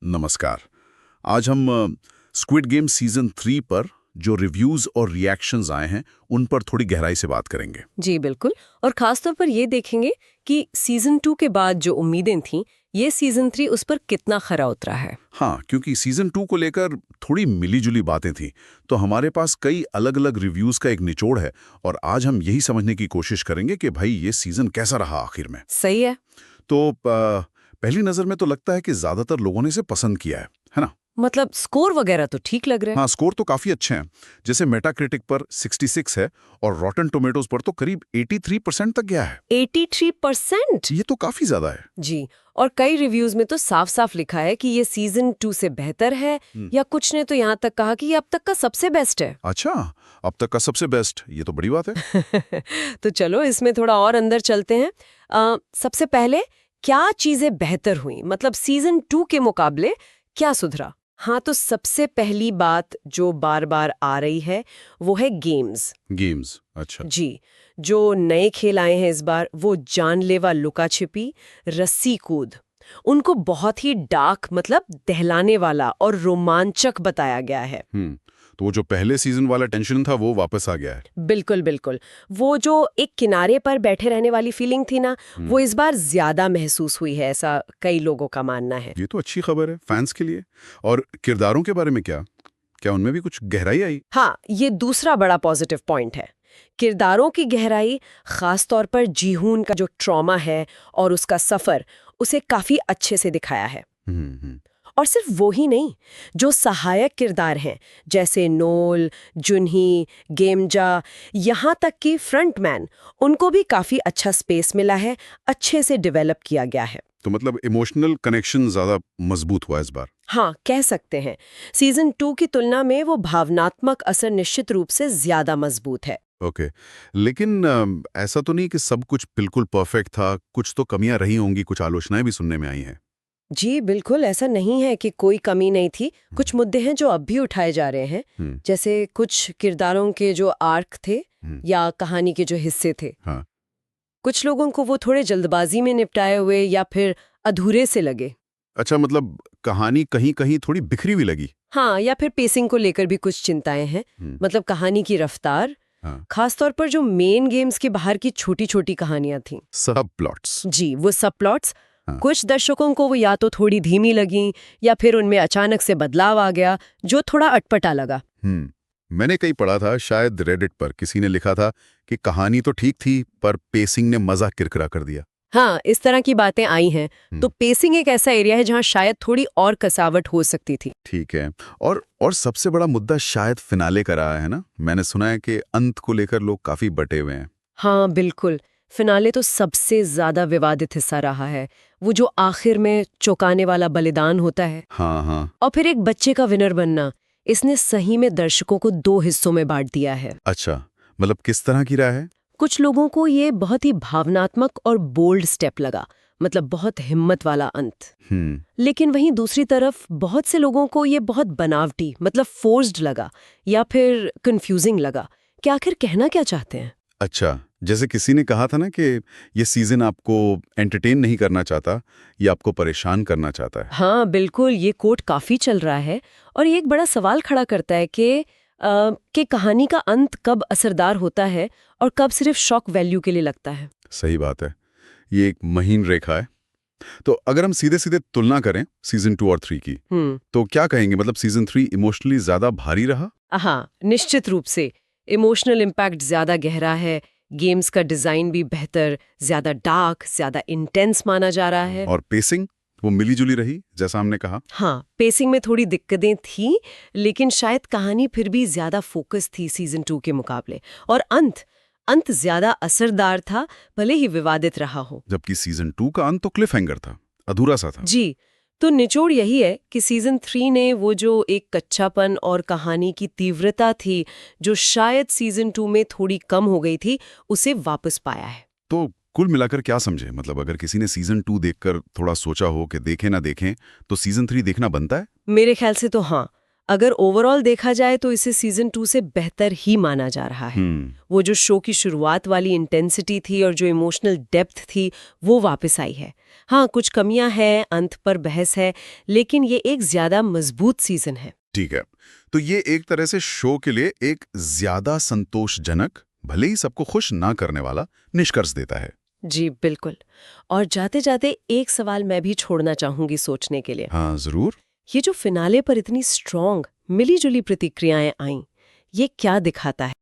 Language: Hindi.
नमस्कार। आज हम स्क्विड गेम सीजन 3 पर जो रिव्यूज और रिएक्शंस आए हैं उन पर थोड़ी गहराई से बात करेंगे। जी बिल्कुल। और खासतौर पर ये देखेंगे कि सीजन 2 के बाद जो उम्मीदें थीं, ये सीजन 3 उस पर कितना खरा उतरा है। हाँ, क्योंकि सीजन 2 को लेकर थोड़ी मिली-जुली बातें थी, तो हमारे पास कई अलग-अलग रिव्यूज का एक निचोड़ है और आज हम यही समझने की कोशिश करेंगे कि भाई ये सीजन कैसा रहा आखिर में। सही है। तो पहली नजर में तो लगता है कि ज्यादातर लोगों ने इसे पसंद किया है ना? मतलब स्कोर वगैरह तो ठीक लग रहे हैं। हाँ, स्कोर तो काफी अच्छे हैं। जैसे मेटाक्रिटिक पर 66 है और रॉटन टोमेटोज पर तो करीब 83% तक गया है। 83%? ये तो काफी ज्यादा है। जी। और कई रिव्यूज में तो साफ साफ लिखा है कि ये सीजन 2 से बेहतर है, या कुछ ने तो यहाँ तक कहा कि ये अब तक का सबसे बेस्ट है। अच्छा, अब तक का सबसे बेस्ट, ये तो बड़ी बात है। तो चलो इसमें थोड़ा और अंदर चलते हैं। सबसे पहले क्या चीजें बेहतर हुई, मतलब सीजन 2 के मुकाबले क्या सुधरा? हाँ, तो सबसे पहली बात जो बार बार आ रही है वो है गेम्स। गेम्स, अच्छा। जी। जो नए खेल आए हैं इस बार, वो जानलेवा लुका छिपी, रस्सी कूद, उनको बहुत ही डार्क, मतलब दहलाने वाला और रोमांचक बताया गया है। तो वो जो पहले सीजन वाला टेंशन था वो वापस आ गया है। बिल्कुल बिल्कुल। वो जो एक किनारे पर बैठे रहने वाली फीलिंग थी ना, वो इस बार ज्यादा महसूस हुई है, ऐसा कई लोगों का मानना है। ये तो अच्छी खबर है फैंस के लिए। और किरदारों के बारे में क्या उनमें भी कुछ गहराई आई? हाँ, ये दूसरा बड़ा पॉजिटिव पॉइंट है। किरदारों की गहराई, खास तौर पर जीहून का जो ट्रॉमा है और उसका सफर, उसे काफी अच्छे से दिखाया है। और सिर्फ वो ही नहीं, जो सहायक किरदार हैं जैसे नोल, जुनही, गेमजा, यहाँ तक कि फ्रंटमैन, उनको भी काफी अच्छा स्पेस मिला है, अच्छे से डेवलप किया गया है। तो मतलब इमोशनल कनेक्शन ज्यादा मजबूत हुआ इस बार। हाँ, कह सकते हैं। सीजन 2 की तुलना में वो भावनात्मक असर निश्चित रूप से ज्यादा मजबूत है। ओके। लेकिन ऐसा तो नहीं कि सब कुछ बिल्कुल परफेक्ट था, कुछ तो कमियां रही होंगी, कुछ आलोचनाएं भी सुनने में आई हैं। जी बिल्कुल, ऐसा नहीं है कि कोई कमी नहीं थी। कुछ मुद्दे हैं जो अब भी उठाए जा रहे हैं, जैसे कुछ किरदारों के जो आर्क थे या कहानी के जो हिस्से थे। हाँ। कुछ लोगों को वो थोड़े जल्दबाजी में निपटाए हुए या फिर अधूरे से लगे। अच्छा, मतलब कहानी कहीं कहीं थोड़ी बिखरी हुई लगी। हाँ, या फिर पेसिंग को लेकर भी कुछ चिंताएं हैं। मतलब कहानी की रफ्तार, खासतौर पर जो मेन गेम्स के बाहर की छोटी छोटी कहानियां थीं, सब प्लॉट्स। जी, वो सब प्लॉट्स, कुछ दर्शकों को वो या तो थोड़ी धीमी लगी या फिर उनमें अचानक से बदलाव आ गया जो थोड़ा अटपटा लगा। मैंने कहीं पढ़ा था, शायद रेडिट पर किसी ने लिखा था कि कहानी तो ठीक थी पर पेसिंग ने मजा किरकिरा कर दिया। हाँ, इस तरह की बातें आई हैं। तो पेसिंग एक ऐसा एरिया है जहाँ शायद थोड़ी और कसावट हो सकती थी। ठीक है। और सबसे बड़ा मुद्दा शायद फिनाले का रहा है ना? मैंने सुना है कि अंत को लेकर लोग काफी बटे हुए हैं। हाँ बिल्कुल, फिनाले तो सबसे ज्यादा विवादित हिस्सा रहा है। वो जो आखिर में चौंकाने वाला बलिदान होता है, हाँ हाँ। और फिर एक बच्चे का विनर बनना, इसने सही में दर्शकों को दो हिस्सों में बांट दिया है। अच्छा, मतलब किस तरह की राय है? कुछ लोगों को ये बहुत ही भावनात्मक और बोल्ड स्टेप लगा, मतलब बहुत हिम्मत वाला अंत। लेकिन वहीं दूसरी तरफ बहुत से लोगों को ये बहुत बनावटी, मतलब फोर्स्ड लगा या फिर कंफ्यूजिंग लगा कि आखिर कहना क्या चाहते हैं। अच्छा, जैसे किसी ने कहा था ना कि ये सीजन आपको एंटरटेन नहीं करना चाहता, ये आपको परेशान करना चाहता है। हाँ बिल्कुल, ये कोट काफी चल रहा है और ये एक बड़ा सवाल खड़ा करता है कि कहानी का अंत कब असरदार होता है और कब सिर्फ शॉक वैल्यू के लिए लगता है। सही बात है, ये एक महीन रेखा है। तो अगर हम सीधे सीधे तुलना करें सीजन 2 और 3 की, तो क्या कहेंगे? मतलब सीजन 3 इमोशनली ज्यादा भारी रहा? हाँ, निश्चित रूप से इमोशनल इम्पैक्ट ज्यादा गहरा है। गेम्स का डिजाइन भी बेहतर, ज्यादा डार्क, ज्यादा इंटेंस माना जा रहा है। और पेसिंग वो मिली जुली रही, जैसा हमने कहा। हाँ, पेसिंग में थोड़ी दिक्कतें थी, लेकिन शायद कहानी फिर भी ज्यादा फोकस थी सीजन 2 के मुकाबले। और अंत ज्यादा असरदार था, भले ही विवादित रहा हो। जबकि सीजन 2 का अंत तो क्लिफ हैंगर था, अधूरा सा था। जी, तो निचोड़ यही है कि सीजन 3 ने वो जो एक कच्चापन और कहानी की तीव्रता थी, जो शायद सीजन 2 में थोड़ी कम हो गई थी, उसे वापस पाया है। तो कुल मिलाकर क्या समझे? मतलब अगर किसी ने सीजन 2 देखकर थोड़ा सोचा हो कि देखें ना देखें, तो सीजन 3 देखना बनता है? मेरे ख्याल से तो हाँ। अगर ओवरऑल देखा जाए तो इसे सीजन 2 से बेहतर ही माना जा रहा है। वो जो शो की शुरुआत वाली इंटेंसिटी थी और जो इमोशनल डेप्थ थी वो वापस आई है। हाँ, कुछ कमियां हैं, अंत पर बहस है, लेकिन ये एक ज्यादा मजबूत सीजन है। ठीक है, तो ये एक तरह से शो के लिए एक ज्यादा संतोषजनक, भले ही सबको खुश ना करने वाला निष्कर्ष देता है। जी बिल्कुल। और जाते जाते एक सवाल मैं भी छोड़ना चाहूंगी सोचने के लिए। हाँ जरूर। ये जो फिनाले पर इतनी स्ट्रॉन्ग मिली जुली प्रतिक्रियाएं आईं, ये क्या दिखाता है?